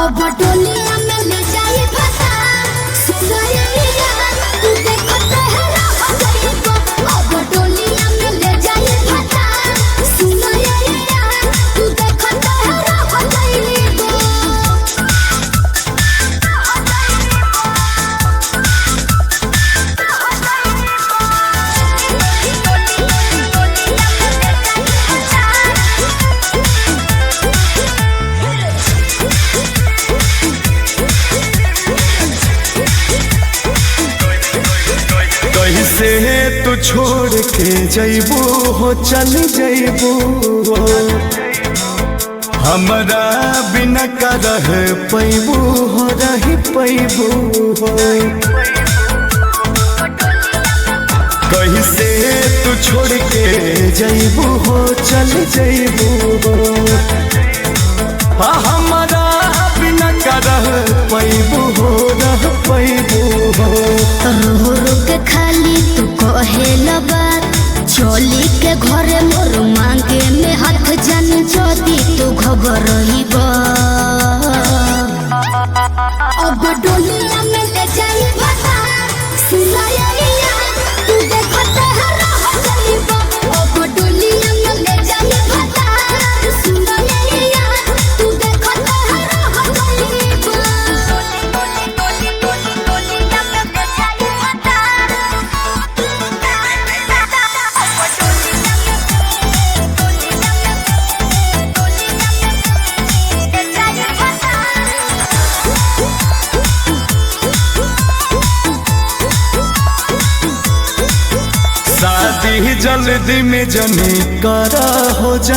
अब डोलिया में ले जाए फसा सुनैया तू देखत है रह गइबो। अब डोलिया में ले जाए फसा सुनैया तू देखत है रह गइबो। कैसे तू छोड़ के जइबू हो चल जइबू हो हमरा बिना का रह पैबू हो रही पैबू हो। कैसे तू छोड़ के जइबू हो चल जइबू हो हमरा बिना का रह पैबू हो रह पैबू हो। रो रो के खाली तू कहेला बात चली के घरे मोर मांगे में हाथ जान जदी तू घबरइबा। अब डोलिया में ले जाई फसा सुनैया तू देखत है रह गइबा। अब डोलिया में ले जाई फसा सुनैया तू देखत है रह गइबा। शादी जल्दी में जनी करा हो जा।